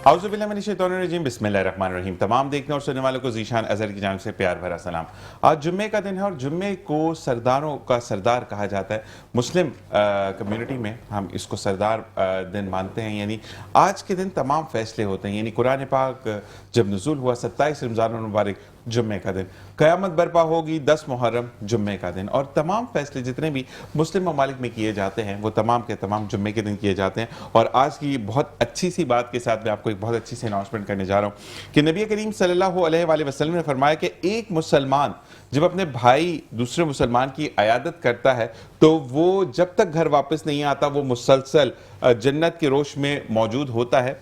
औज़ुबिल्लाहिमिनश्शैतानिर्रजीम बिस्मिल्लाहिर्रहमानिर्रहीम। तमाम देखने और सुनने वालों को ज़ीशान अज़हर की जानिब से प्यार भरा सलाम। आज जुम्मे का दिन है और जुम्मे को सरदारों का सरदार कहा जाता है। मुस्लिम कम्युनिटी में हम इसको सरदार दिन मानते हैं। यानी आज के दिन तमाम फैसले होते हैं। यानी कुरान पाक जब नुज़ूल हुआ 27 रमज़ान मुबारक जुम्मे का दिन, क़यामत बर्पा होगी 10 मुहर्रम जुम्मे का दिन, और तमाम फैसले जितने भी मुस्लिम ममालिक में किए जाते हैं वो तमाम के तमाम जुम्मे के दिन किए जाते हैं। और आज की बहुत अच्छी सी बात के साथ मैं आपको एक बहुत अच्छी सी अनाउंसमेंट करने जा रहा हूँ कि नबी करीम सल्लल्लाहु अलैहि वसल्लम ने फरमाया कि एक मुसलमान जब अपने भाई दूसरे मुसलमान की अयादत करता है तो वो जब तक घर वापस नहीं आता वो मुसलसल जन्नत के रोश में मौजूद होता है।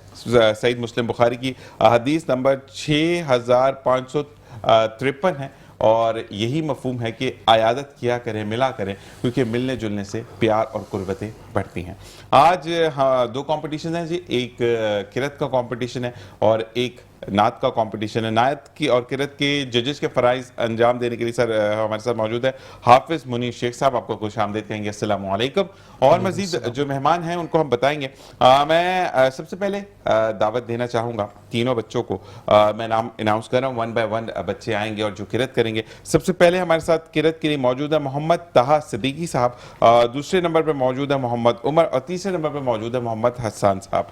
सईद मुस्लिम बुखारी की हदीस नंबर 6553 है और यही मफहूम है कि आयादत किया करें, मिला करें, क्योंकि मिलने जुलने से प्यार और कुर्बतें बढ़ती हैं। आज हाँ, दो कंपटीशन हैं जी, एक किरत का कंपटीशन है और एक नात का कंपटीशन है। नात की और किरत के जजेस के फ़राइज़ अंजाम देने के लिए सर हमारे साथ मौजूद है हाफिज़ मुनीर शेख साहब। आपको खुश आमदीद कहेंगे, अस्सलाम वालेकुम। और मज़ीद जो मेहमान हैं उनको हम बताएंगे। मैं सबसे पहले दावत देना चाहूँगा तीनों बच्चों को। मैं नाम अनाउंस कर रहा हूँ, 1 बाय 1 बच्चे आएंगे और जो किरत करेंगे। सबसे पहले हमारे साथ किरत के लिए मौजूद है मोहम्मद तहा सिद्दीकी साहब, दूसरे नंबर पर मौजूद है मोहम्मद उमर और तीसरे नंबर पर मौजूद है मोहम्मद हसन साहब।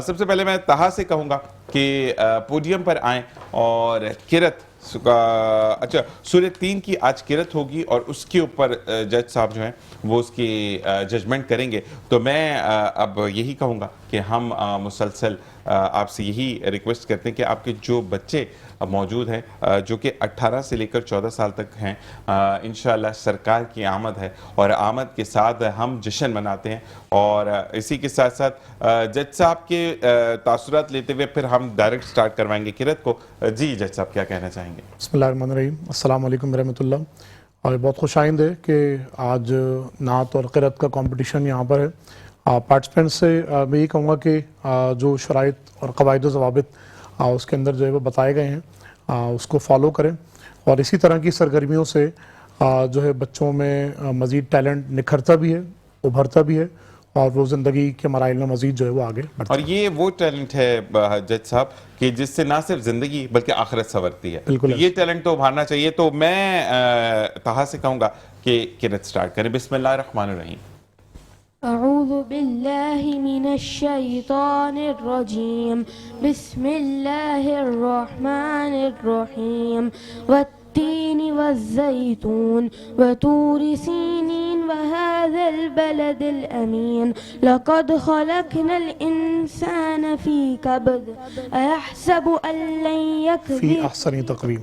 सबसे पहले मैं तहा से कहूँगा कि पोडियम पर आएँ और किरत अच्छा सूरह 3 की आज किरत होगी और उसके ऊपर जज साहब जो हैं वो उसकी जजमेंट करेंगे। तो मैं अब यही कहूँगा कि हम मुसलसल आपसे यही रिक्वेस्ट करते हैं कि आपके जो बच्चे मौजूद हैं जो कि 18 से लेकर 14 साल तक हैं, इंशाअल्लाह सरकार की आमद है और आमद के साथ हम जश्न मनाते हैं। और इसी के साथ साथ जज साहब के तासुरात लेते हुए फिर हम डायरेक्ट स्टार्ट करवाएंगे किरत को। जी जज साहब क्या कहना चाहेंगे? बिस्मिल्लाहिर्रहमानिर्रहीम, अस्सलाम वालेकुम रहमतुल्लाह। और बहुत खुशाइंद है कि आज नात और क़िरात का कंपटीशन यहाँ पर है। पार्टिसिपेंट्स से मैं ये कहूँगा कि जो शराइत और क़वाइद व ज़वाबित उसके अंदर जो है वो बताए गए हैं उसको फॉलो करें और इसी तरह की सरगर्मियों से जो है बच्चों में मज़ीद टैलेंट निखरता भी है, उभरता भी है और वो ज़िंदगी के मराइल में मज़ीद जो है वो आगे बढ़ता है। और ये वो टैलेंट है जज साहब कि जिससे ना सिर्फ ज़िंदगी बल्कि आखिरत संवरती है। बिल्कुल, तो ये टैलेंट तो उभारना चाहिए। तो मैं तहा से कहूँगा कि किरत स्टार्ट करें। बिस्मिल्लाहिर्रहमानिर्रहीम। अऊज़ु बिल्लाहि मिनश्शैतानिर रजीम, बिस्मिल्लाहिर्रहमानिर्रहीम। वत्तीनि वज़्ज़ैतून वतूरि सीनीन वहाज़ल बलदिल अमीन लक़द खलक़नल इंसान फ़ी कबद अयहसबु अन लन यक़दिर फ़ी अहसनी तक़वीम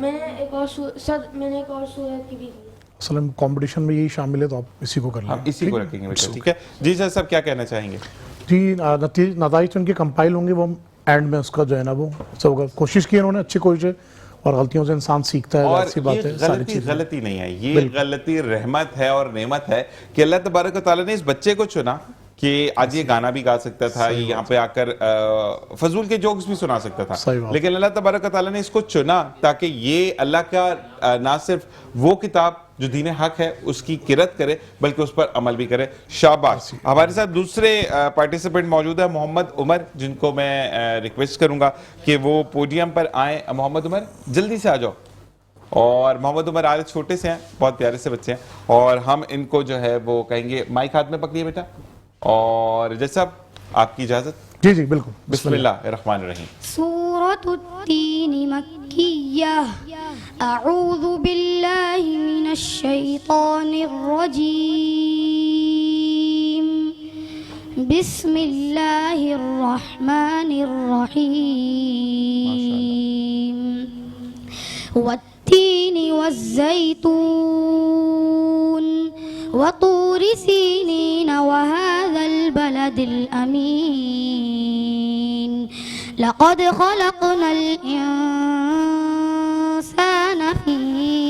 मैंने एक और सूरत की भी असल में कंपटीशन में यही शामिल है तो आप इसी को कर लें। हम इसी को रखेंगे बेटा, ठीक है जी सर। सब क्या कहना चाहेंगे? जी नतीजे उनके कंपाइल होंगे, वो हम एंड में उसका जो है ना वो सब कोशिश की उन्होंने, अच्छी कोशिश है और गलतियों से इंसान सीखता है। और ऐसी बात है, गलती नहीं है, ये गलती रहमत है और नेमत है कि अल्लाह तबारक व तआला ने इस बच्चे को चुना कि आज ये गाना भी गा सकता था, ये यहाँ पे आकर फजूल के जोक्स भी सुना सकता था, लेकिन अल्लाह तबारक व तआला ने इसको चुना ताकि ये अल्लाह का ना सिर्फ वो किताब जो दीन हक है उसकी किरत करे बल्कि उस पर अमल भी करे। शाबाश। हमारे साथ दूसरे पार्टिसिपेंट मौजूद है मोहम्मद उमर, जिनको मैं रिक्वेस्ट करूंगा कि वो पोडियम पर आए। मोहम्मद उमर जल्दी से आ जाओ। और मोहम्मद उमर आज छोटे से हैं, बहुत प्यारे से बच्चे हैं और हम इनको जो है वो कहेंगे माइक हाथ में पकड़िए बेटा। और जैसा आपकी इजाजत? जी जी बिल्कुल। बिस्मिल्लाहिर्रहमानिर्रहीम। सूरतुत्तीन मक्किय्या अऊज़ु बिल्लाहि मिनश्शैतानिर रजीम बिस्मिल्लाहिर्रहमानिर्रहीम। वत्तीनि वज़्ज़ैतून वतूरि सीनीन वहाज़ल बलदिल अमीन लक़द खलक़नल इंसान फ़ी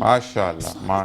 माशाअल्लाह, माशाअल्लाह,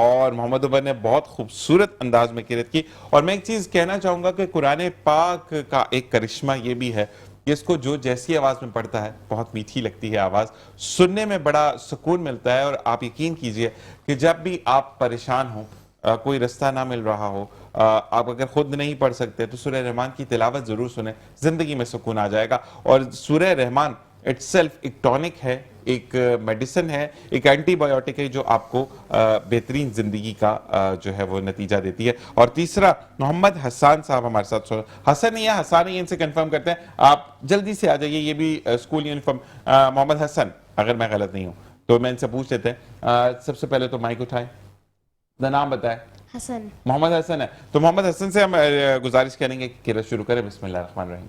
और मोहम्मद उमर ने बहुत खूबसूरत अंदाज में किरत की। और मैं एक चीज़ कहना चाहूँगा कि कुरान पाक का एक करिश्मा ये भी है कि इसको जो जैसी आवाज़ में पढ़ता है बहुत मीठी लगती है आवाज़, सुनने में बड़ा सुकून मिलता है। और आप यकीन कीजिए कि जब भी आप परेशान हो, कोई रास्ता ना मिल रहा हो, आप अगर खुद नहीं पढ़ सकते तो सूरह रहमान की तिलावत ज़रूर सुने, ज़िंदगी में सुकून आ जाएगा। और सूरह रहमान इटसेल्फ एक टॉनिक है, एक मेडिसिन है, एक एंटीबायोटिक है जो आपको बेहतरीन ज़िंदगी का जो है वो नतीजा देती है। और तीसरा, मोहम्मद हसन साहब हमारे साथ, हसन या हसान ही इनसे कंफर्म करते हैं, आप जल्दी से आ जाइए। ये भी स्कूल यूनिफॉर्म, मोहम्मद हसन, अगर मैं गलत नहीं हूँ तो मैं इनसे पूछ लेते हैं। सबसे पहले तो माइक उठाएं, नाम बताएं। हसन। मोहम्मद हसन है, तो मोहम्मद हसन से हम गुजारिश करेंगे कि किरत शुरू करें। बिस्मिल्लाहिर्रहमानिर्रहीम।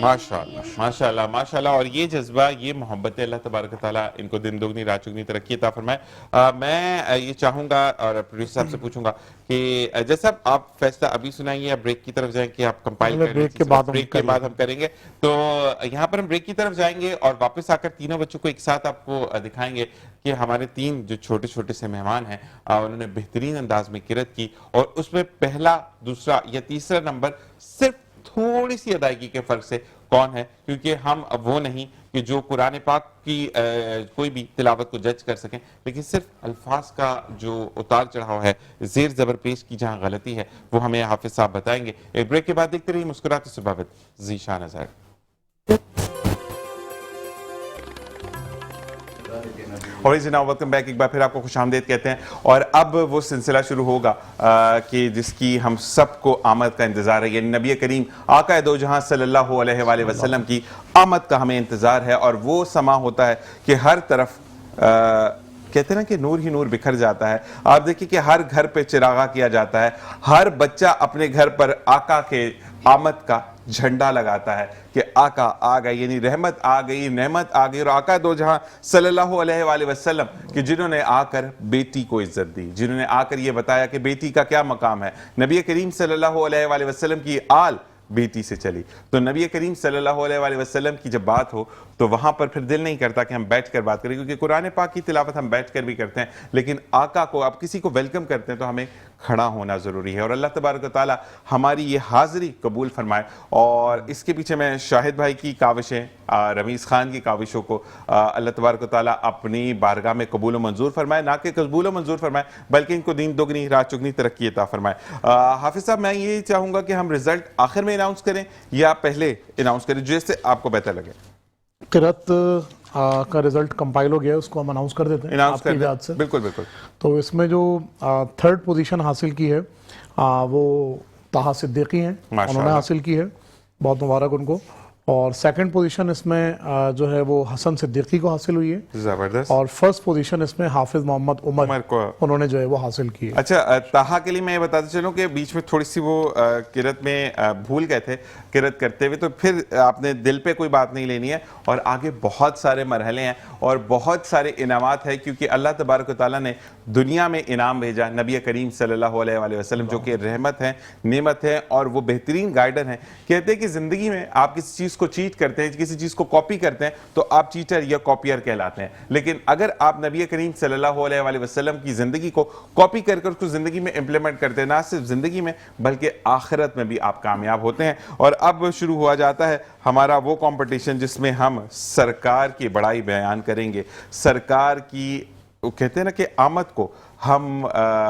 माशाअल्लाह, माशाअल्लाह, माशाअल्लाह। और ये जज्बा, ये मोहब्बत अल्लाह तबारक ताला इनको दिन दुगनी रात चुगनी तरक्की अता फरमाए। मैं ये चाहूँगा और प्रोड्यूसर साहब से पूछूंगा कि जैसा आप फैसला अभी सुनाएंगे या ब्रेक की तरफ जाएं कि आप कंपाइल करें? ब्रेक के बाद हम करेंगे। तो यहाँ पर हम ब्रेक की तरफ जाएंगे और वापस आकर तीनों बच्चों को एक साथ आपको दिखाएंगे कि हमारे तीन जो छोटे छोटे से मेहमान हैं उन्होंने बेहतरीन अंदाज में किरत की और उसमें पहला, दूसरा या तीसरा नंबर सिर्फ थोड़ी सी अदायगी के फर्क से कौन है, क्योंकि हम अब वो नहीं कि जो कुरान पाक की कोई भी तिलावत को जज कर सकें, लेकिन सिर्फ अल्फाज का जो उतार चढ़ाव है, जेर जबर पेश की जहां गलती है, वो हमें हाफिज साहब बताएंगे। एक ब्रेक के बाद देखते रहिए मुस्कुराते सुबह ज़ीशान अज़हर। और जनाब वेलकम बैक, एक बार फिर आपको खुशामदीद कहते हैं। और अब वो सिलसिला शुरू होगा कि जिसकी हम सबको आमद का इंतज़ार है, यानी नबी करीम आका दो जहां सल्लल्लाहु अलैहि वसल्लम की आमद का हमें इंतज़ार है। और वो समा होता है कि हर तरफ कहते हैं ना कि नूर ही नूर बिखर जाता है। आप देखिए कि हर घर पे चिरागा किया जाता है, हर बच्चा अपने घर पर आका के आमद का झंडा लगाता है कि आका आ गए, यानी रहमत आ गई, नेमत आ गई। और आका दो जहां सल्लल्लाहु अलैहि वसल्लम कि जिन्होंने आकर बेटी को इज्जत दी, जिन्होंने आकर ये बताया कि बेटी का क्या मकाम है। नबी करीम सल्लल्लाहु अलैहि वसल्लम की आल बेटी से चली। तो नबी करीम सल्लल्लाहु अलैहि वसल्लम की जब बात हो तो वहां पर फिर दिल नहीं करता कि हम बैठकर बात करें, क्योंकि कुरान पाक की तिलावत हम बैठकर भी करते हैं, लेकिन आका को, आप किसी को वेलकम करते हैं तो हमें खड़ा होना जरूरी है। और अल्लाह तबारक व तआला हमारी ये हाजिरी कबूल फरमाए। और इसके पीछे मैं शाहिद भाई की काविशें, रमीज़ खान की काविशों को अल्लाह तबारक व तआला अपनी बारगाह में कबूल व मंजूर फरमाए, ना कि कबूल व मंजूर फरमाए बल्कि इनको दीन दोगुनी रात चुगनी तरक्की अता फरमाए। हाफिज साहब, मैं ये चाहूँगा कि हम रिजल्ट आखिर में अनाउंस करें या पहले अनाउंस करें, जैसे आपको बेहतर लगे। किरत का रिजल्ट कंपाइल हो गया है, उसको हम अनाउंस कर देते हैं अनाउंस आपकी कर इजाज़त से। बिल्कुल बिल्कुल। तो इसमें जो थर्ड पोजीशन हासिल की है वो ताहा सिद्दीकी हैं, उन्होंने हासिल की है, बहुत मुबारक उनको। और सेकंड पोजीशन इसमें जो है वो हसन सिद्दीकी को हासिल हुई है, जबरदस्त। और फर्स्ट पोजीशन इसमें हाफिज मोहम्मद उमर को उन्होंने जो है वो हासिल की है। अच्छा, ताहा के लिए मैं ये बताते चलूं कि बीच में थोड़ी सी वो किरत में भूल गए थे किरत करते हुए, तो फिर आपने दिल पे कोई बात नहीं लेनी है, और आगे बहुत सारे मरहले हैं और बहुत सारे इनामात है, क्योंकि अल्लाह तबारक व तआला ने दुनिया में इनाम भेजा नबी करीम सल्लल्लाहु अलैहि वसल्लम, जो कि रहमत है, नेमत है, और वो बेहतरीन गाइडर हैं। कहते हैं कि ज़िंदगी में आप किसी चीज़ को चीट करते हैं, किसी चीज़ को कॉपी करते हैं, तो आप चीटर या कॉपियर कहलाते हैं। लेकिन अगर आप नबी करीम सल्लल्लाहु अलैहि वसल्लम की ज़िंदगी को कॉपी कर उसको ज़िंदगी में इंप्लीमेंट करते हैं, ना सिर्फ ज़िंदगी में बल्कि आखिरत में भी आप कामयाब होते हैं। और अब शुरू हुआ जाता है हमारा वो कंपटीशन जिसमें हम सरकार की बड़ाई बयान करेंगे, सरकार की, वो कहते हैं ना कि आमद को हम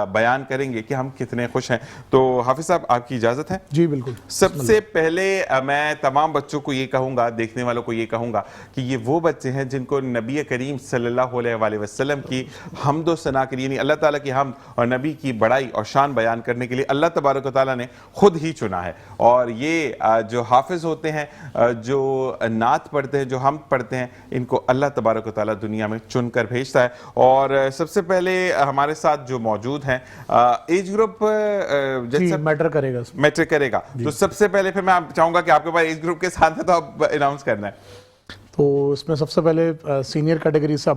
बयान करेंगे कि हम कितने खुश हैं। तो हाफिज साहब, आपकी इजाज़त है? जी बिल्कुल। सबसे पहले मैं तमाम बच्चों को ये कहूँगा, देखने वालों को ये कहूँगा कि ये वो बच्चे हैं जिनको नबी करीम सल्लल्लाहु अलैहि वसल्लम की हम्दो सना के लिए, यानी अल्लाह ताला की हमद और नबी की बड़ाई और शान बयान करने के लिए अल्लाह तबारक व तआला ने खुद ही चुना है। और ये जो हाफिज होते हैं, जो नात पढ़ते हैं, जो हम पढ़ते हैं, इनको अल्लाह तबारक व तआला दुनिया में चुन कर भेजता है। और सबसे पहले हमारे साथ जो मौजूद हैं, एज ग्रुप जैसे मैटर करेगा, मैटर करेगा, तो सबसे पहले फिर मैं चाहूंगा कि आपके पास एज ग्रुप के साथ है तो आप अनाउंस करना है। तो इसमें सबसे पहले सीनियर कैटेगरी से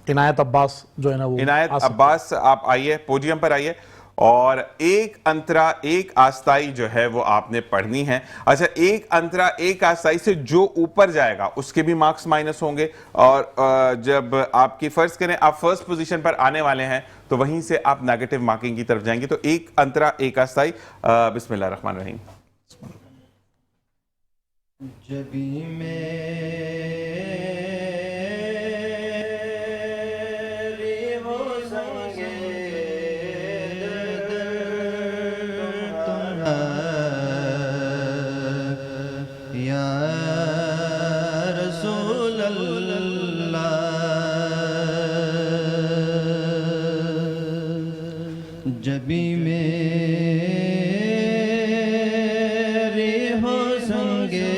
इनायत अब्बास जो है ना, वो इनायत अब्बास, आप आइए, पोडियम पर आइए, और एक अंतरा एक आस्ताई जो है वो आपने पढ़नी है। अच्छा, एक अंतरा एक आस्ताई से जो ऊपर जाएगा उसके भी मार्क्स माइनस होंगे, और जब आपकी फर्ज करें आप फर्स्ट पोजीशन पर आने वाले हैं तो वहीं से आप नेगेटिव मार्किंग की तरफ जाएंगे। तो एक अंतरा एक आस्ताई, बिस्मिल्लाह रहमान रहीम। जबी में जबी मेरे हो संगे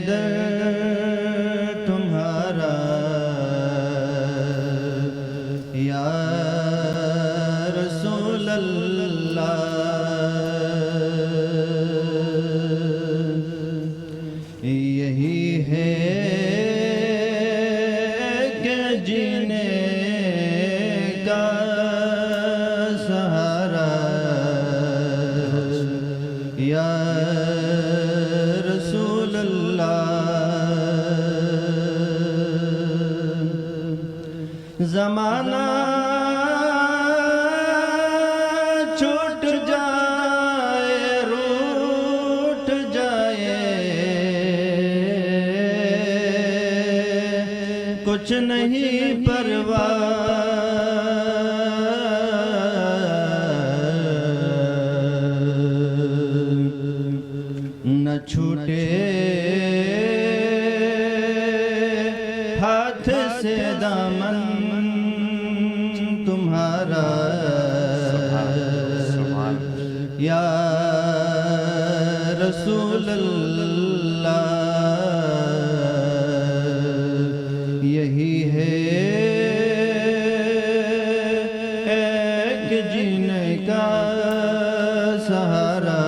दर तुम्हारा, या रसूल अल्लाह, यही है कि जीने का सहारा, या रसूल अल्लाह। ज़माना छूट जाए, रूठ जाए, कुछ नहीं परवाह, न छूटे हाथ से दामन तुम्हारा, या रसूल अल्लाह, यही है एक जीने का सहारा,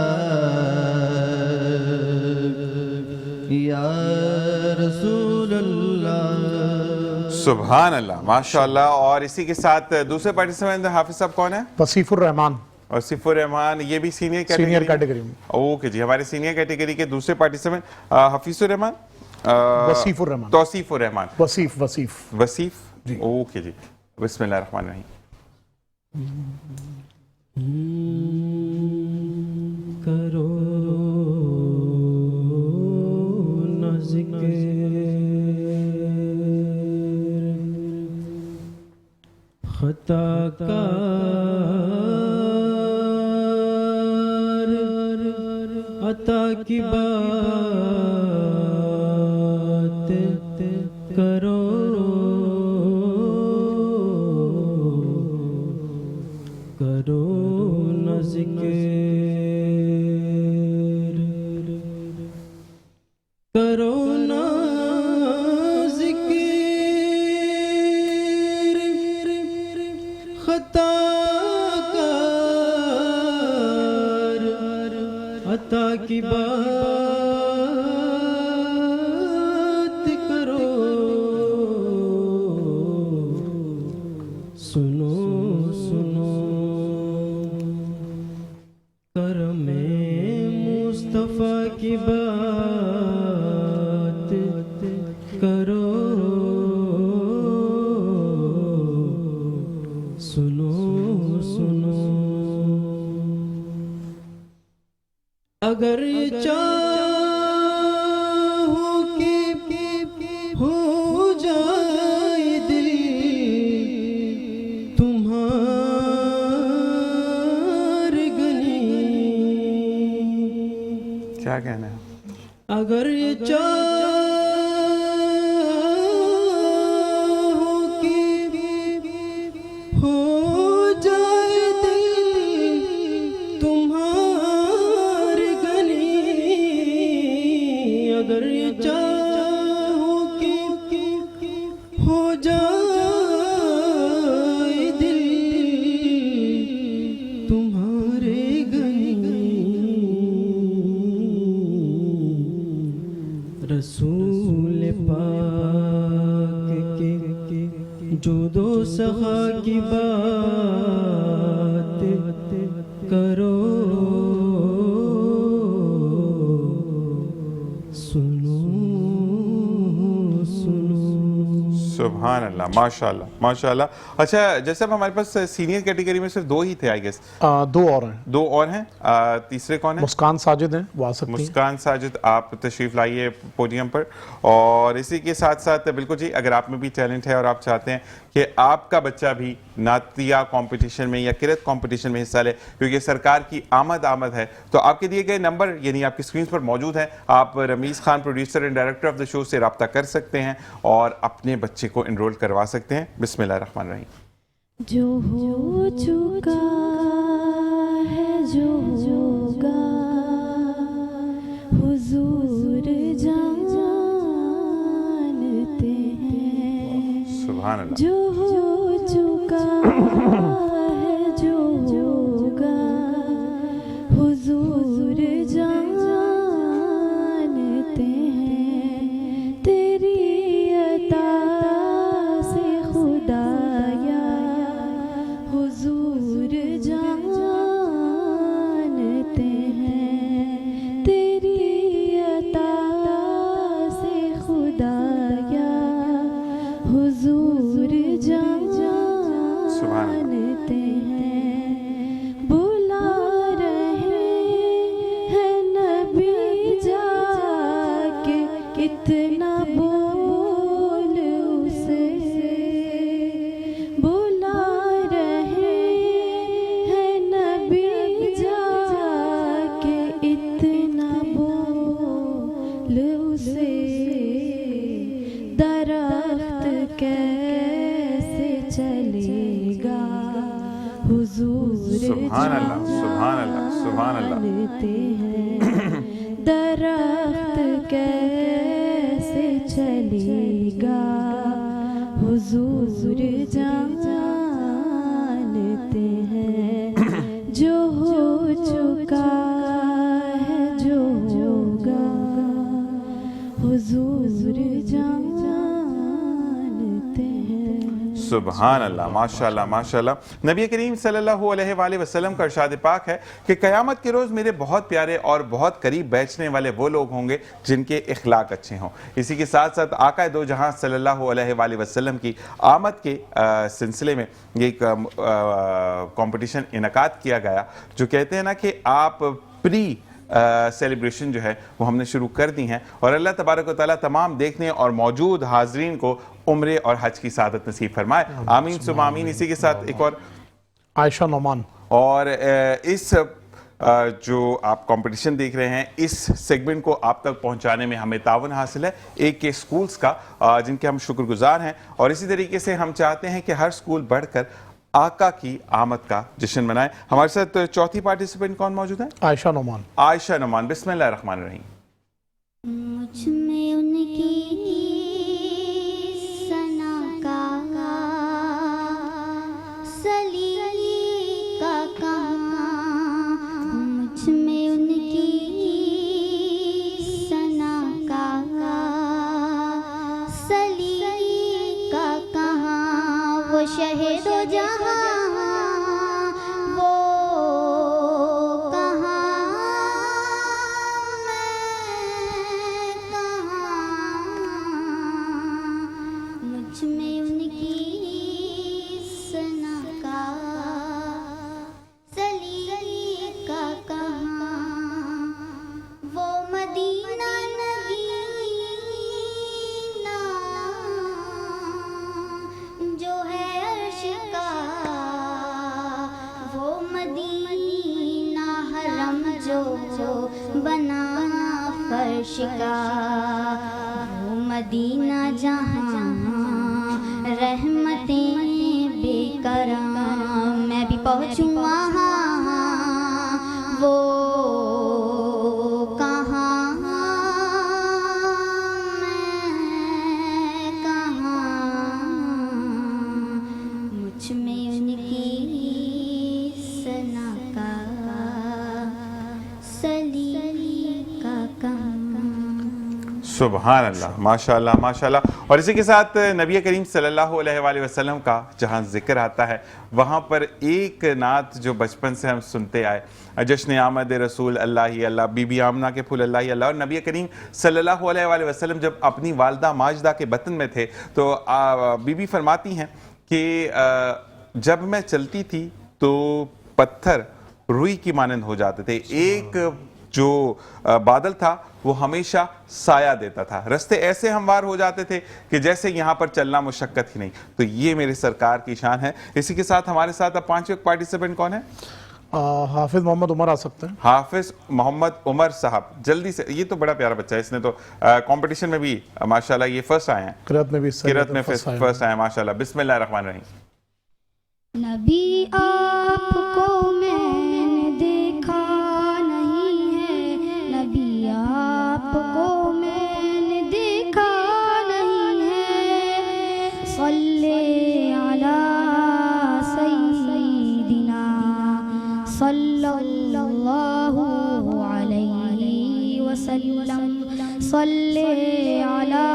या रसूल अल्लाह। सुभान अल्लाह, माशाअल्लाह। और इसी के साथ दूसरे पार्टिसिपेंट हाफिज साहब कौन है? वसीफुर रहमान, और सिफुर रहमान, ये भी सीनियर कैटेगरी में। ओके जी, हमारे सीनियर कैटेगरी के दूसरे पार्टिसिपेंट हफीजुर रहमान। वसीफुर रहमान। तौसीफुर रहमान। वसीफ वसीफ जी। ओके जी, बिस्मिल्लाह रहमान रहीम। करो न ज़िक्र खता कार अता की बात करो, करो न ज़िक्र, करो न ज़िक्र खता कार अता की बात करो, सुनो सुनो करमे मुस्तफ़ा की बात करो, सुनो सुनो। अगर चाहो कि हो जाए दिल तुम्हार गनी, क्या कहना है? अगर ये चाहो कि हो जाए दिल तुम्हार गनी, अगर ये चाहो कि हो जाए दिल तुम्हारे गनी, रसूल पाक के जो दो सखा की बात करो, सुनो सुनो। सुभान अल्लाह, माशाल्लाह माशाल्लाह। अच्छा, जैसे अब हमारे पास सीनियर कैटेगरी में सिर्फ दो ही थे आई गेस। दो और हैं, दो और हैं, तीसरे कौन है? मुस्कान साजिद हैं, वो आ सकती हैं। मुस्कान साजिद, आप तशरीफ लाइए पोडियम पर। और इसी के साथ साथ बिल्कुल जी, अगर आप में भी टैलेंट है और आप चाहते हैं कि आपका बच्चा भी नातिया कंपटीशन में या किरत कंपटीशन में हिस्सा ले, क्योंकि सरकार की आमद है, तो आपके दिए गए नंबर यानी आपकी स्क्रीन पर मौजूद है। आप Rameez Khan, producer and director of the show, से रब्ता कर सकते हैं और अपने बच्चे को इनरोल करवा सकते हैं। बिस्मिल्लाह रहमान रहीम। जो हो चुका है जो होगा हुजूर जानते हैं, सुभान अल्लाह। जो हो चुका है जो होगा हुजूर जानते हैं, तेरी अता से खुदाया हुजूर जानते हैं, तेरी अता से खुदाया हुजूर जानते हैं, बुला रहे हैं नबी जाके कितना बोल उसे, बुला रहे हैं नबी जाके इतना बोल उसे, दरख्त कैसे चलेगा हुजूर सुभान अल्लाह, सुभान अल्लाह, सुभान अल्लाह। जानते हैं, दरख्त कैसे चलेगा हुजूर जानते हैं, जो हो चुका है जो होगा हुजूर जानते हैं। सुभान अल्लाह, माशाल्लाह माशाल्लाह। नबी करीम सल्लल्लाहु अलैहि वसल्लम का इरशाद पाक है कि क़यामत के रोज़ मेरे बहुत प्यारे और बहुत करीब बैठने वाले वो लोग होंगे जिनके इखलाक अच्छे हों। इसी के साथ साथ आका दो जहां सल्लल्लाहु अलैहि वसल्लम की आमद के सिलसिले में एक कंपटीशन इनकाद किया गया, जो कहते हैं ना कि आप प्री सेलिब्रेशन जो है वो हमने शुरू कर दी हैं, और अल्लाह तबारक व तआला तमाम देखने और मौजूद हाजरीन को उम्रे और हज की सादत नसीब फरमाए, आमीन सुम्मा आमीन। इसी के साथ एक और आयशा नोमान, और इस जो आप कंपटीशन देख रहे हैं, इस सेगमेंट को आप तक पहुंचाने में हमें तावन हासिल है AK स्कूल्स का, जिनके हम शुक्रगुजार हैं। और इसी तरीके से हम चाहते हैं कि हर स्कूल बढ़कर आका की आमद का जश्न मनाए। हमारे साथ चौथी पार्टिसिपेंट कौन मौजूद है? आयशा नोमान। आयशा नोमान, बिस्मिल्लाह रहमान रहीम। मुझ में उनकी सना का सलीका कहाँ, मुझ में उनकी सना का सलीका कहाँ, वो शहीदो जहाँ वो कहाँ, मैं कहाँ, मुझ में उनकी सना का सलीका कहाँ, वो मदीना नगीना जो है अर्श का, वो मदीना हरम जो बनाना फर्श का, वो मदीना जहाँ रहमतें बेकरार, मैं भी पहुँचूँ वहाँ, वो कहाँ, मैं कहाँ, मुझ में उनकी सना का सलीका कहाँ। सुभान अल्लाह, माशाल्लाह माशाल्लाह। और इसी के साथ नबी करीम सल्लल्लाहु अलैहि वसल्लम का जहाँ जिक्र आता है, वहाँ पर एक नात जो बचपन से हम सुनते आए, जश्न आमद रसूल अल्लाह ही अल्लाह, बीबी आमना के फूल अल्लाह ही अल्लाह। और नबी करीम सल्लल्लाहु अलैहि वसल्लम जब अपनी वालदा माजदा के बतन में थे, तो बीबी फरमाती हैं कि जब मैं चलती थी तो पत्थर रुई की मानंद हो जाते थे, एक जो बादल था वो हमेशा साया देता था, रास्ते ऐसे हमवार हो जाते थे कि जैसे यहाँ पर चलना मुशक्कत ही नहीं। तो ये मेरे सरकार की शान है। इसी के साथ हमारे साथ अब पांचवें पार्टिसिपेंट कौन है? हाफिज मोहम्मद उमर आ सकते हैं। हाफिज मोहम्मद उमर साहब, जल्दी से। ये तो बड़ा प्यारा बच्चा है, इसने तो कंपटीशन में भी माशाल्लाह ये फर्स्ट आए हैं, किरत में भी फर्स्ट आए माशाल्लाह। बिस्मिल्लाह रहमान रहीम। नबी आपको मैंने देखा नहीं है, नबी आपको मैंने देखा नहीं है, सल्ले अला सय्यिदिना सल्लल्लाहु अलैहि वसल्लम, सल्ले अला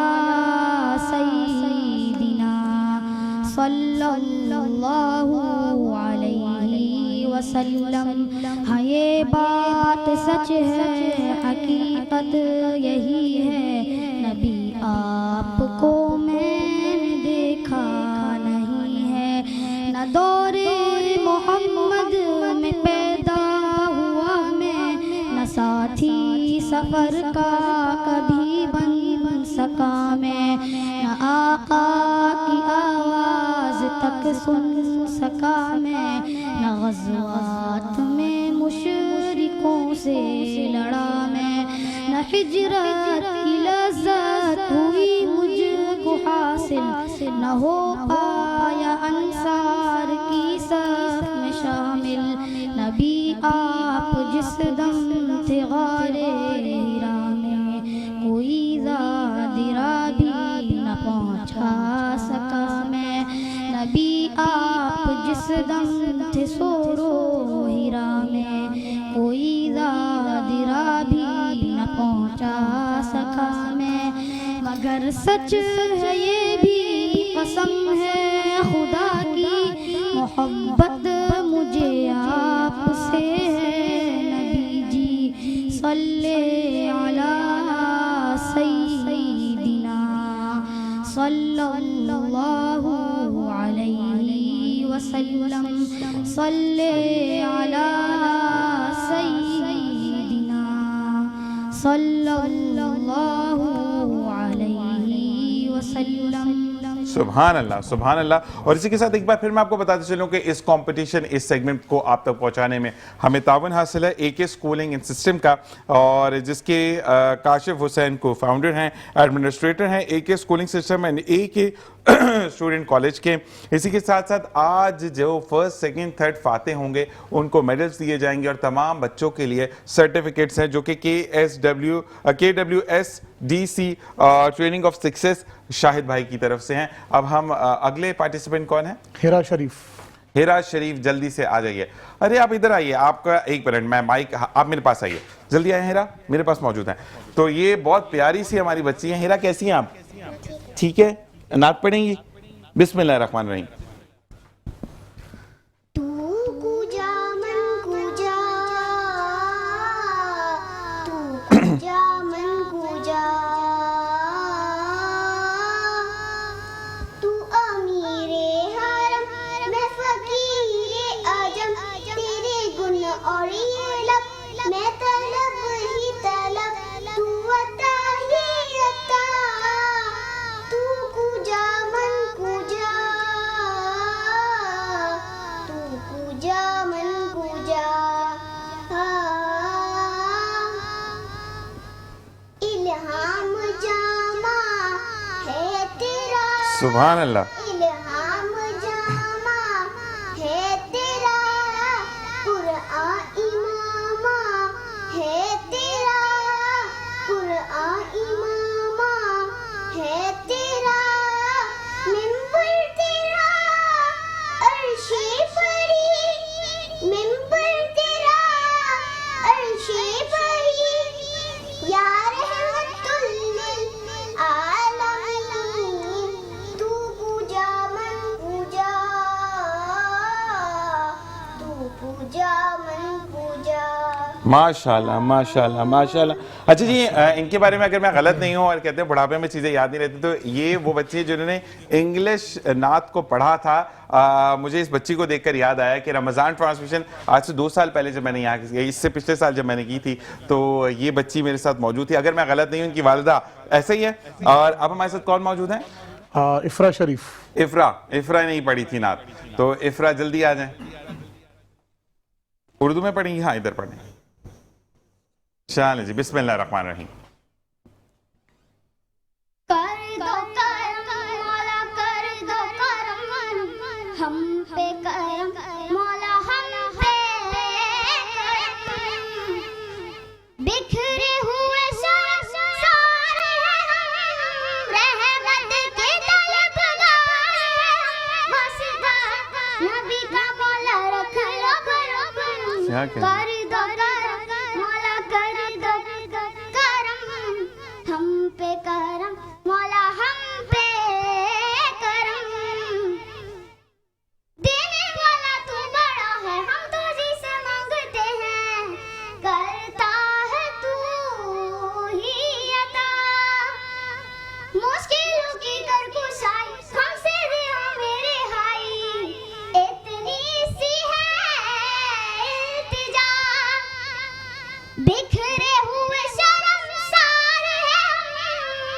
सय्यिदिना सल्लल्लाहु अलैहि वसल्लम। हाँ ये बात सच है, हकीकत यही है, नबी आपको मैंने देखा नहीं है, न दौरे मोहम्मद में पैदा हुआ मैं, न साथी सफर का कभी बन सका मैं, न आका की आवाज तक सुन सका मैं, न ग़ज़वात में मुशरिकों से लड़ा मैं, न हिजरत की लज़्ज़त हुई मुझको हासिल, न हो पाया अंसार की सफ़ में शामिल। नबी आप जिस दम थे गारे हिरा में, कोई ज़ादिरा भी न पहुँचा सका मैं, नबी आप जिस दम थे सोरो हिरा में, कोई ज़ादिरा भी न पहुँचा सका मैं, मगर सच है ये भी कसम है खुदा वसल्लम सल्ले अला सय्यिदिना सल्लल्लाहु अलैहि वसल्लम। सुभान अल्लाह, सुभान अल्लाह। और इसी के साथ एक बार फिर मैं आपको बताते चलूं कि इस कंपटीशन, इस सेगमेंट को आप तक पहुंचाने में हमें तावन हासिल है एके स्कूलिंग इन सिस्टम का, और जिसके काशिफ हुसैन को फाउंडर हैं, एडमिनिस्ट्रेटर हैं AK schooling system and AK student college के। इसी के साथ साथ आज जो फर्स्ट सेकंड थर्ड फाते होंगे उनको मेडल्स दिए जाएंगे और तमाम बच्चों के लिए सर्टिफिकेट्स हैं जो कि KWSDC training of success Shahid भाई की तरफ से हैं। अब हम अगले पार्टिसिपेंट कौन है? हेरा शरीफ। हेरा शरीफ, जल्दी से आ जाइए। अरे आप इधर आइए, आपका एक मिनट, मैं माइक, आप मेरे पास आइए, जल्दी आए हेरा, मेरे पास मौजूद है। तो ये बहुत प्यारी सी हमारी बच्ची है। हेरा कैसी हैं आप? ठीक है, नात पढ़ेंगी? बिस्मिल्लाहिर्रहमानिर्रहीम। तू कुजा मन कुजा, तू कुजा मन कुजा, तू अमीरे हरम मैं फकीरे आजम, तेरे गुण और ये लब मैं तलब ही तलब, तू अता ही अता, तू कुजा मन कुजा, तू कुजा मन कुजा। इल्हाम जामा है तेरा, सुभान अल्लाह। इल्हाम जामा है तेरा, कुरआन इमामा है तेरा, कुरआन इमामा है तेरा, मिंबर तेरा अर्शे परी, मिंबर तेरा अर्शे परी, या रहमतुल लिल आलमीन, तू पूजा मन पूजा, तू पूजा मन पूजा। माशाल्लाह, माशाल्लाह, माशाल्लाह। अच्छा जी, इनके बारे में अगर मैं गलत नहीं हूँ और कहते हैं बुढ़ापे में चीज़ें याद नहीं रहती, तो ये वो बच्ची है जिन्होंने इंग्लिश नात को पढ़ा था। मुझे इस बच्ची को देखकर याद आया कि रमज़ान ट्रांसमिशन आज से 2 साल पहले जब मैंने यहाँ, इससे पिछले साल जब मैंने की थी, तो ये बच्ची मेरे साथ मौजूद थी। अगर मैं गलत नहीं हूँ, इनकी वालिदा ऐसे ही है। और अब हमारे साथ कौन मौजूद है? इफ्रा शरीफ। इफ्रा नहीं पढ़ी थी नात, तो इफ्रा जल्दी आ जाए। उर्दू में पढ़ेंगी? हाँ, इधर पढ़ें। चलें जी, बिस्मिल्लाहिर्रहमानिर्रहीम। कर दो करम मौला, कर दो करम हम पे करम मौला, हम पे करम, बिखरे हुए सारे हैं हम, रहमत के तलबगार हैं हम, मस्ता नबी का मौला रख लो बरबर, क्या कर दो करम मौला, कर दो करम हम पे करम मौला, हम पे करम, देने वाला तू बड़ा है हम तुझी से मांगते हैं, करता है तू ही अता, मुश्किलों की कर कुशाई हमसे भी हो मेरे हाई, इतनी सी है इल्तिजा, बिखरे हुए शर्मसार हैं हम,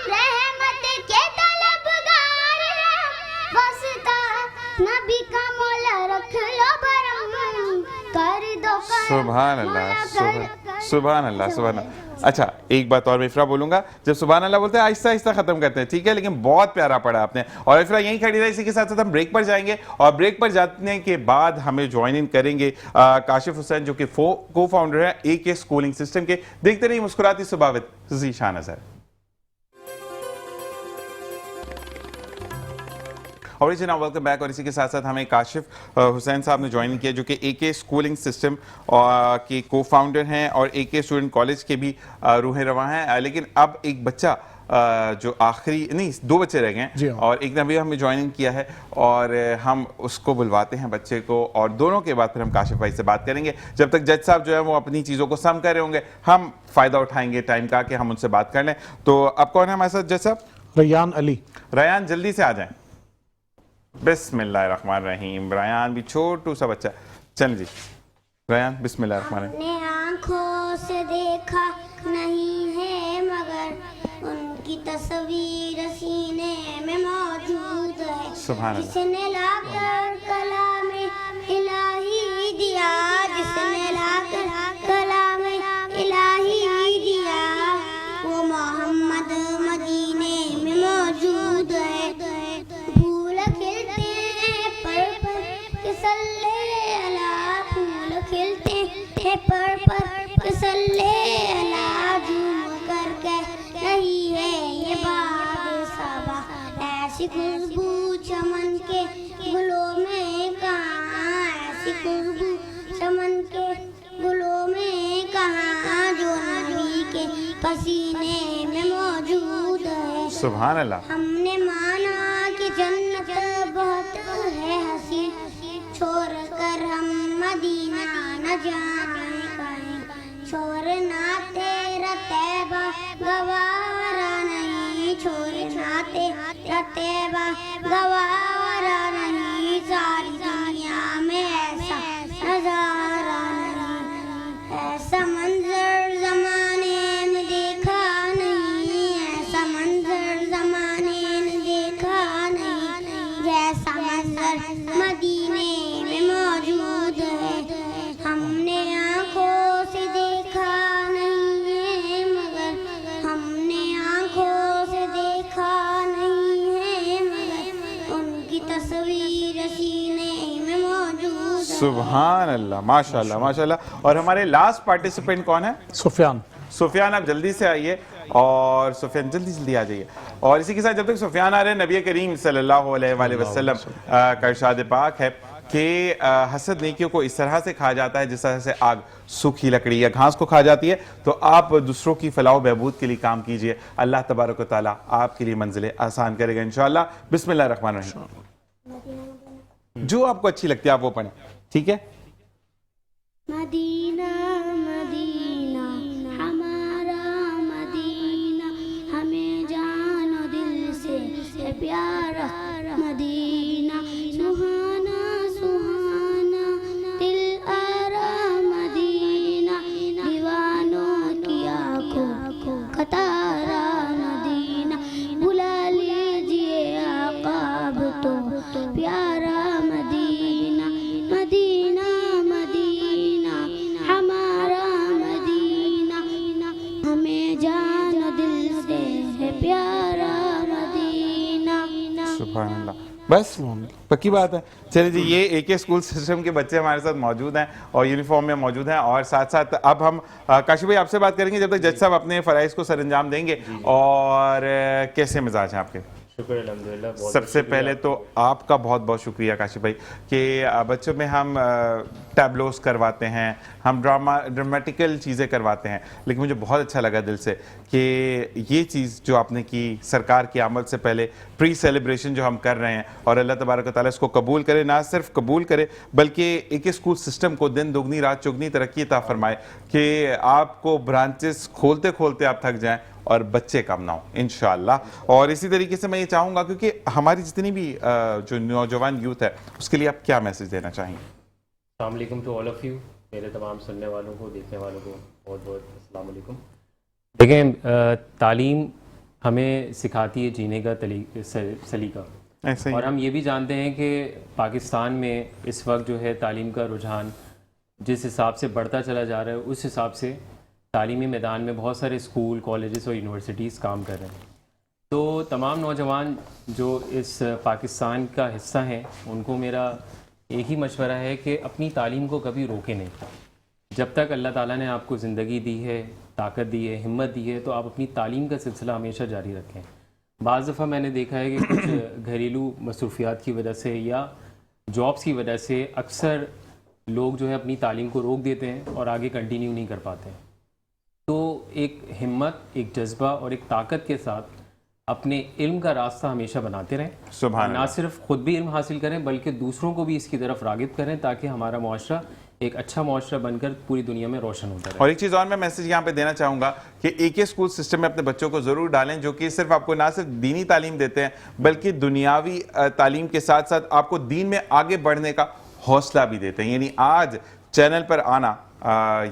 रहमत के तलबगार हैं हम, वस्ता नबी का मौला रख लो बरम, कर दो करम सुभान अल्लाह, मौला, सुभान अल्लाह, सुभान अल्लाह। अच्छा, एक बात और मैं इफ्रा बोलूंगा, जब सुभान अल्लाह बोलते हैं आहिस्ता आहिस्ता खत्म करते हैं, ठीक है, लेकिन बहुत प्यारा पढ़ा आपने। और इफ्रा यहीं खड़ी रही। इसी के साथ साथ हम ब्रेक पर जाएंगे और ब्रेक पर जाने के बाद हमें ज्वाइन इन करेंगे काशिफ हुसैन, जो कि को फाउंडर है एके स्कूलिंग सिस्टम के। देखते रहिए मुस्कुराती सुबह विद ज़ीशान अज़हर। और जी नाउ वेलकम बैक। और इसी के साथ साथ हमें काशिफ हुसैन साहब ने ज्वाइन किया, जो कि एके स्कूलिंग सिस्टम के को फाउंडर हैं और एके स्टूडेंट कॉलेज के भी रूह रवां हैं। लेकिन अब एक बच्चा जो आखिरी नहीं, 2 बच्चे रह गए हैं और एक ने अभी हमें ज्वाइनिंग किया है, और हम उसको बुलवाते हैं बच्चे को, और दोनों के बाद फिर हम काशिफ भाई से बात करेंगे। जब तक जज साहब जो है वो अपनी चीज़ों को सम कर रहे होंगे, हम फ़ायदा उठाएंगे टाइम का कि हम उनसे बात कर लें। तो अब कौन है हमारे साथ जज साहब? रैयान अली। रैयान, जल्दी से आ जाएं। बिस्मिल्लाहिर्रहमानिर्रहीम। ब्रायन भी छोटू सा बच्चा, चल जी ब्रायन, बिस्मिल्लाहिर्रहमानिर्रहीम। अपने आँखों से देखा नहीं है मगर उनकी तस्वीर सीने में मौजूद है। सुभान अल्लाह। जिसने लाकर कलाम इलाही दिया, जिसने लाकर कलाम इलाही दिया, वो मोहम्मद मदीने में मौजूद है। फूल खिलते हैं पर किसल्ले अला, फूल खिलते हैं पर किसल्ले अला, झूम कर कह रही है ये बात सबा। ऐसी खुशबू चमन के गुलों में कहाँ, ऐसी खुशबू चमन के गुलों में कहाँ, जो नबी के पसीने में मौजूद है। सुभान अल्लाह। हमने माना कि जन्नत बहुत है हंसी, छोड़ कर हम मदीना न जाने कहीं, छोड़ना तेरा तैबा गवारा नहीं, छोड़ना तेरा तैबा गवारा नहीं, सारी दुनिया में ऐसा नजारा नहीं, ऐसा मंजर जमाने में देखा नहीं, ऐसा मंजर जमाने में देखा नहीं, जैसा मंजर मदीने में मौजूद है। हमने आँखों से देखा नहीं है मगर, हमने आँखों से देखा नहीं है मगर, उनकी तस्वीर सीने में मौजूद है। सुभान अल्लाह, माशाल्लाह माशाल्लाह। और हमारे लास्ट पार्टिसिपेंट कौन है? सुफियान। सुफियान, आप जल्दी से आइए, और सुफियान जल्दी जल्दी आ जाइए। और इसी के साथ जब तक सुफियान आ रहे हैं, नबी करीम सल्लल्लाहु अलैहि वसल्लम का इरशाद पाक है कि हसद नेकियों को इस तरह से खा जाता है जिस तरह से आग सूखी लकड़ी या घास को खा जाती है। तो आप दूसरों की फलाह बहबूद के लिए काम कीजिए, अल्लाह तबारक व तआला आपके लिए मंजिलें आसान करेगा इंशाअल्लाह। बिस्मिल्लाहिर्रहमानिर्रहीम। जो आपको अच्छी लगती है आप वो पढ़ें, ठीक है? मदीना मदीना हमारा मदीना, हमें जानो दिल से है प्यारा मदीना, सुहाना सुहाना दिल आरा मदीना, दीवानों की आँखों का तारा मदीना, बुला लीजिए आका अब तो प्यारा मदीना, मदीना मदीना हमारा मदीना, हमें जानो दिल से है प्यारा मदीना। सुभान अल्लाह। बस पक्की बात है। चलिए जी, ये एक स्कूल सिस्टम के बच्चे हमारे साथ मौजूद हैं और यूनिफॉर्म में मौजूद हैं। और साथ साथ अब हम काशिफ भाई आपसे बात करेंगे जब तक जज साहब अपने फराइज को सरअंजाम देंगे। और कैसे मिजाज हैं आपके? शुक्र अल्हम्दुलिल्लाह। बहुत सबसे पहले तो आपका बहुत बहुत शुक्रिया काशिफ भाई कि बच्चों में हम टैबलोस करवाते हैं, हम ड्रामेटिकल चीज़ें करवाते हैं, लेकिन मुझे बहुत अच्छा लगा दिल से कि ये चीज़ जो आपने की सरकार की आमद से पहले प्री सेलिब्रेशन जो हम कर रहे हैं, और अल्लाह तबारक व तआला इसको कबूल करे, ना सिर्फ कबूल करे बल्कि एक स्कूल सिस्टम को दिन दुगनी रात चौगनी तरक्की अता फरमाए कि आपको ब्रांचेस खोलते खोलते आप थक जाएँ और बच्चे कम ना हो इंशाअल्लाह। और इसी तरीके से मैं ये चाहूँगा क्योंकि हमारी जितनी भी जो नौजवान यूथ है उसके लिए आप क्या मैसेज देना चाहेंगे? अस्सलाम वालेकुम टू ऑल ऑफ यू, मेरे तमाम सुनने वालों को, देखने वालों को बहुत बहुत अस्सलाम वालेकुम। देखें, तालीम हमें सिखाती है जीने का सलीका, ऐसे ही और हम ये भी जानते हैं कि पाकिस्तान में इस वक्त जो है तालीम का रुझान जिस हिसाब से बढ़ता चला जा रहा है, उस हिसाब से तालीमी मैदान में बहुत सारे स्कूल, कॉलेजेस और यूनिवर्सिटीज़ काम कर रहे हैं। तो तमाम नौजवान जो इस पाकिस्तान का हिस्सा हैं, उनको मेरा एक ही मशवरा है कि अपनी तालीम को कभी रोके नहीं। जब तक अल्लाह ताला ने आपको ज़िंदगी दी है, ताकत दी है, हिम्मत दी है, तो आप अपनी तालीम का सिलसिला हमेशा जारी रखें। बाज़ दफ़ा मैंने देखा है कि कुछ घरेलू मसरूफियात की वजह से या जॉब्स की वजह से अक्सर लोग जो है अपनी तालीम को रोक देते हैं और आगे कंटिन्यू नहीं कर पाते। तो एक हिम्मत, एक जज्बा और एक ताकत के साथ अपने इल्म का रास्ता हमेशा बनाते रहें। सुभान ना सिर्फ खुद भी इल्म हासिल करें बल्कि दूसरों को भी इसकी तरफ रागिब करें, ताकि हमारा मुआशरा एक अच्छा माशरा बनकर पूरी दुनिया में रोशन होता रहे। और एक चीज और मैं मैसेज यहाँ पे देना चाहूंगा कि एक स्कूल सिस्टम में अपने बच्चों को जरूर डालें जो कि सिर्फ आपको ना सिर्फ दीनी तालीम देते हैं बल्कि दुनियावी तालीम के साथ साथ आपको दीन में आगे बढ़ने का हौसला भी देते हैं। यानी आज चैनल पर आना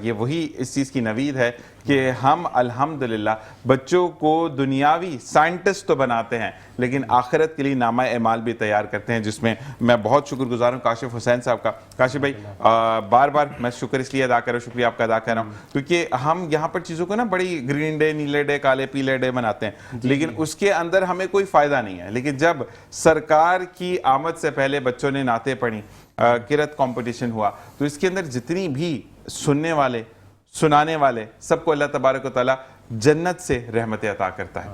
ये वही इस चीज़ की नवीद है कि हम अल्हम्दुलिल्लाह बच्चों को दुनियावी साइंटिस्ट तो बनाते हैं लेकिन आखिरत के लिए नामा एमाल भी तैयार करते हैं, जिसमें मैं बहुत शुक्रगुजार हूँ काशिफ हुसैन साहब का। काशिफ भाई बार बार मैं शुक्र इसलिए अदा कर रहा हूँ, शुक्रिया आपका अदा कर रहा हूँ क्योंकि हम यहाँ पर चीज़ों को ना बड़ी ग्रीन डे, नीले डे, काले पीले डे मनाते हैं लेकिन उसके अंदर हमें कोई फ़ायदा नहीं है। लेकिन जब सरकार की आमद से पहले बच्चों ने नाते पढ़ी, किरत कंपटीशन हुआ, तो इसके अंदर जितनी भी सुनने वाले सुनाने वाले सबको अल्लाह तबारक व तआला जन्नत से रहमतें अता करता है।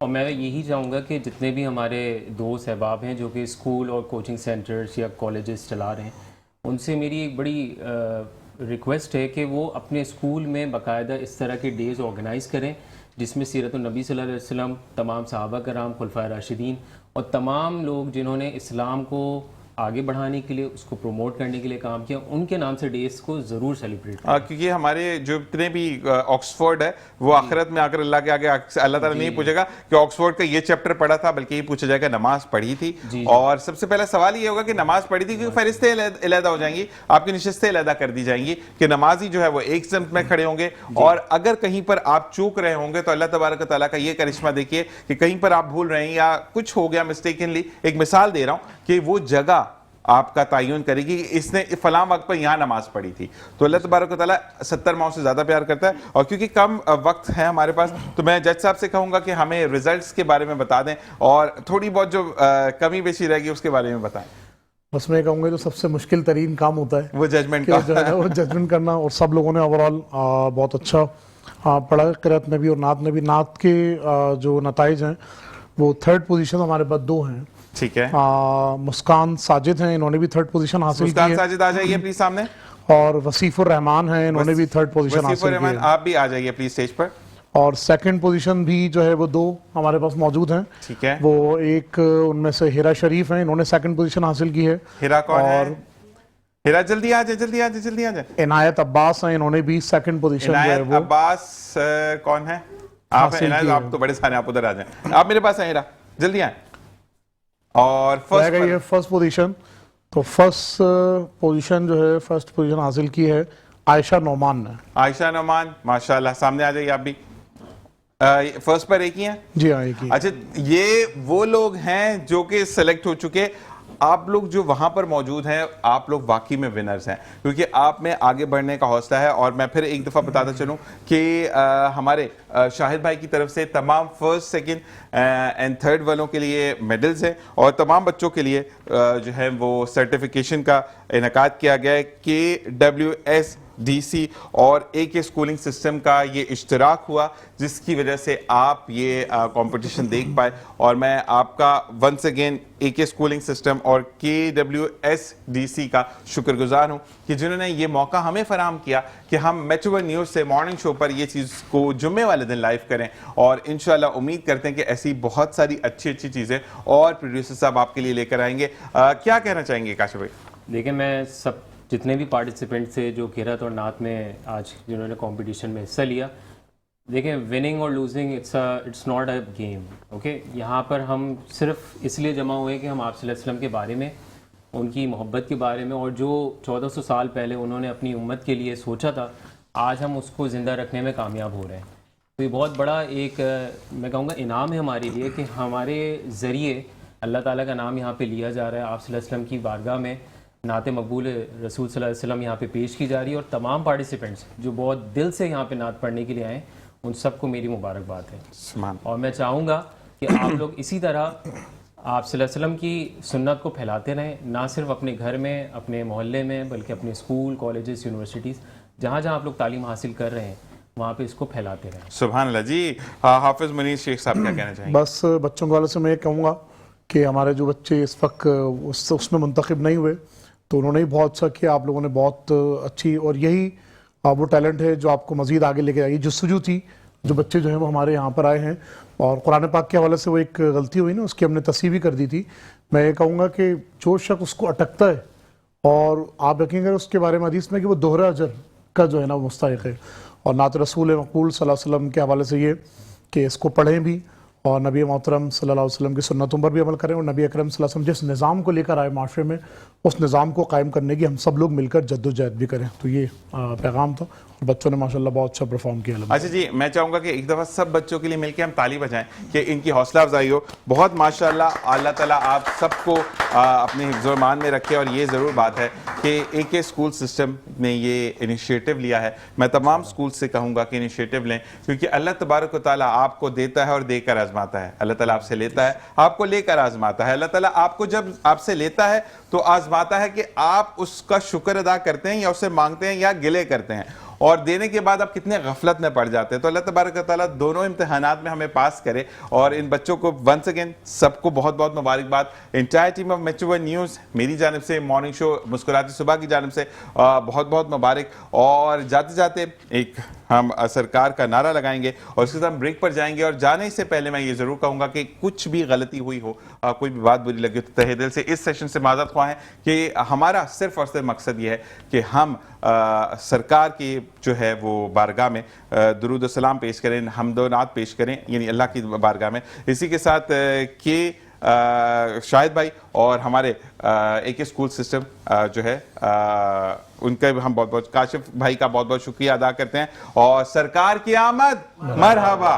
और मैं यही चाहूँगा कि जितने भी हमारे दोस्त अहबाब हैं जो कि स्कूल और कोचिंग सेंटर्स या कॉलेजेस चला रहे हैं, उनसे मेरी एक बड़ी रिक्वेस्ट है कि वो अपने स्कूल में बाकायदा इस तरह के डेज़ ऑर्गेनाइज़ करें जिसमें सीरत नबी सल्लल्लाहु अलैहि वसल्लम, तमाम सहाबा कराम, खुलफाए राशिदीन और तमाम लोग जिन्होंने इस्लाम को आगे बढ़ाने के लिए, उसको प्रमोट करने के लिए काम किया, उनके नाम से डेज को ज़रूर सेलिब्रेट करें। क्योंकि हमारे जो इतने भी ऑक्सफोर्ड है वो आखिरत में आकर अल्लाह के आगे अल्लाह ताला नहीं पूछेगा कि ऑक्सफोर्ड का ये चैप्टर पढ़ा था, बल्कि ये पूछा जाएगा नमाज पढ़ी थी। और सबसे पहला सवाल ये होगा कि नमाज पढ़ी थी, क्योंकि फरिश्ते अलहदा हो जाएंगी, आपकी नशिस्तें अलहदा कर दी जाएंगी कि नमाजी जो है वो एक सिमत में खड़े होंगे। और अगर कहीं पर आप चूक रहे होंगे तो अल्लाह तबारक व तआला का ये करिश्मा देखिए कि कहीं पर आप भूल रहे हैं या कुछ हो गया मिस्टेकनली, एक मिसाल दे रहा हूं कि वो जगह आपका तयन करेगी कि इसने फलां वक्त पर यहां नमाज पढ़ी थी। तो अल्लाह तबारक व तआला 70 माओ से ज्यादा प्यार करता है। और क्योंकि कम वक्त है हमारे पास तो मैं जज साहब से कहूंगा कि हमें रिजल्ट्स के बारे में बता दें और थोड़ी बहुत जो कमी बेशी रहेगी उसके बारे में बताएं। बस मैं कहूँगा जो सबसे मुश्किल तरीन काम होता है वो जजमेंट कि जो है वो जजमेंट करना। और सब लोगों ने ओवरऑल बहुत अच्छा पढ़ा, किरात में भी और नात में भी। नात के जो नताइज हैं वो 3rd पोजीशन हमारे पास 2 हैं। ठीक है, मुस्कान साजिद हैं, इन्होंने भी 3rd पोजीशन हासिल की मुस्कान है। साजिद आ जाइए प्लीज सामने। और वसीफुर रहमान हैं, इन्होंने भी 3rd पोजीशन वसीफुर हासिल की रहमान है। आप भी आ जाइए प्लीज स्टेज पर। और 2nd पोजीशन भी जो है वो 2 हमारे पास मौजूद हैं। ठीक है, वो एक उनमें से हिरा शरीफ हैं, इन्होंने 2nd पोजीशन हासिल की है। हिरा कौन है? और हिरा जल्दी आ जाए, जल्दी आ जाए, जल्दी आ जाए। इनायत अब्बास हैं, इन्होंने भी 2nd पोजीशन जो है इनायत वो अब्बास कौन है? आप हैं हासिल इनायत, की है। आप तो बड़े सारे, आप उधर आ जाएं। आप मेरे पास हैं हिरा, जल्दी आए। और रह गई है 1st पोजीशन। तो 1st पोजीशन जो है 1st पोजीशन हासिल की है आयशा नोमान ने। आयशा नोमान माशाल्लाह, सामने आ जाइए आप भी। फर्स्ट पर एक ही हैं? जी हाँ, एक ही। अच्छा, ये वो लोग हैं जो कि सेलेक्ट हो चुके। आप लोग जो वहां पर मौजूद हैं, आप लोग वाकई में विनर्स हैं क्योंकि आप में आगे बढ़ने का हौसला है। और मैं फिर एक दफ़ा बताता चलूं कि हमारे शाहिद भाई की तरफ से तमाम 1st, 2nd एंड 3rd वालों के लिए मेडल्स हैं और तमाम बच्चों के लिए जो है वो सर्टिफिकेशन का इनेकाद किया गया है। KWSDC और AK स्कूलिंग सिस्टम का ये इश्तराक हुआ जिसकी वजह से आप ये कंपटीशन देख पाए। और मैं आपका once again AK schooling system और KWSDC का शुक्रगुजार हूँ कि जिन्होंने ये मौका हमें फराहम किया कि हम मेट्रो न्यूज़ से मॉर्निंग शो पर ये चीज़ को जुम्मे वाले दिन लाइव करें। और इंशाल्लाह उम्मीद करते हैं कि ऐसी बहुत सारी अच्छी अच्छी चीज़ें और प्रोड्यूसर साहब आपके लिए लेकर आएंगे। क्या कहना चाहेंगे काशिफ भाई? देखिए, मैं सब जितने भी पार्टिसिपेंट थे जो किरत और नात में आज जिन्होंने कंपटीशन में हिस्सा लिया, देखिए विनिंग और losing its not a game. Okay, यहाँ पर हम सिर्फ इसलिए जमा हुए कि हम आप सल्लल्लाहु अलैहि वसल्लम के बारे में, उनकी मोहब्बत के बारे में और जो 1400 साल पहले उन्होंने अपनी उम्मत के लिए सोचा था, आज हम उसको ज़िंदा रखने में कामयाब हो रहे हैं। तो ये बहुत बड़ा एक मैं कहूँगा इनाम है हमारे लिए कि हमारे ज़रिए अल्लाह ताला का नाम यहाँ पे लिया जा रहा है। आप सल्लल्लाहु अलैहि वसल्लम की बारगाह में नात मकबूल रसूल सल्लल्लाहु अलैहि वसल्लम यहाँ पे पेश की जा रही है। और तमाम पार्टिसिपेंट्स जो बहुत दिल से यहाँ पे नात पढ़ने के लिए आए, उन सबको मेरी मुबारकबाद है। और मैं चाहूँगा कि आप लोग इसी तरह आप सल्लल्लाहु अलैहि वसल्लम की सुन्नत को फैलाते रहें, ना सिर्फ अपने घर में, अपने मोहल्ले में, बल्कि अपने स्कूल, कॉलेजेस, यूनिवर्सिटीज़, जहाँ जहाँ आप लोग तालीम हासिल कर रहे हैं वहाँ पे इसको फैलाते रहें। सुभान अल्लाह जी। हाफिज मुनीर शेख साहब क्या कहना चाहेंगे? बस बच्चों के वाले से मैं ये कहूँगा कि हमारे जो बच्चे इस वक्त उसमें मुंतखब नहीं हुए तो उन्होंने ही बहुत अच्छा किया। आप लोगों ने बहुत अच्छी, और यही वो टैलेंट है जो आपको मज़ीद आगे लेके जाएगी। जस्तजू थी जो बच्चे जो हैं वो हमारे यहाँ पर आए हैं। और कुरान पाक के हवाले से वो एक गलती हुई ना, उसकी हमने तस्वीर भी कर दी थी। मैं ये कहूँगा कि जो शख्स उसको अटकता है और आप यकीन करें उसके बारे में हदीस में कि वो दोहरा अजर का जो है ना वो मुस्तहिक है। और नात रसूल मक़बूल सल्लल्लाहु अलैहि वसल्लम के हवाले से ये कि इसको पढ़ें भी और नबी मोहतरम सल्लल्लाहु अलैहि वसल्लम की सुन्नतों पर भी अमल करें, और नबी अकरम सल्लल्लाहु अलैहि वसल्लम जिस निज़ाम को लेकर आए माशरे में, उस निज़ाम को कायम करने की हम सब लोग मिलकर जद्दोजहद भी करें। तो ये पैगाम था, और बच्चों ने माशाल्लाह बहुत अच्छा परफॉर्म किया। अच्छा जी, मैं चाहूँगा कि एक दफ़ा सब बच्चों के लिए मिलकर हम ताली बजाएं कि इनकी हौसला अफजाई हो। बहुत माशाल्लाह, अल्लाह ताला आप सबको अपने हिफ्ज़-ओ-ईमान में रखे। और ये ज़रूर बात है कि एक स्कूल सिस्टम ने ये इनिशिएटिव लिया है। मैं तमाम स्कूल से कहूँगा कि इनिशिएटिव लें, क्योंकि अल्लाह तबारक व तआला आपको देता है और देकर आजमाता है। अल्लाह ताला आपसे लेता है, आपको लेकर आजमाता है। अल्लाह ताला आपको जब आपसे लेता है तो आजमाता है कि आप उसका शुक्र अदा करते हैं या उससे मांगते हैं या गिले करते हैं, और देने के बाद आप कितने गफलत में पड़ जाते हैं। तो अल्लाह तबारक व तआला दोनों इम्तिहानात में हमें पास करे। और इन बच्चों को वंस अगेन सबको बहुत बहुत मुबारकबाद। Entire team of metro one news, मेरी जानब से, मॉर्निंग शो मुस्कुराती सुबह की जानब से बहुत बहुत मुबारक। और जाते जाते एक हम सरकार का नारा लगाएंगे और उसके साथ हम ब्रेक पर जाएंगे। और जाने से पहले मैं ये ज़रूर कहूँगा कि कुछ भी गलती हुई हो, कोई भी बात बुरी लगी हो, तो तहे दिल से इस सेशन से माज़रत ख्वाह हैं कि हमारा सिर्फ और सिर्फ मकसद ये है कि हम सरकार की जो है वो बारगाह में दुरूद सलाम पेश करें, हमदोनात पेश करें, यानी अल्लाह की बारगाह में। इसी के साथ के शाहिद भाई और हमारे एक स्कूल सिस्टम जो है उनका भी हम बहुत बहुत, काशिफ भाई का बहुत बहुत शुक्रिया अदा करते हैं। और सरकार की आमद मरहबा।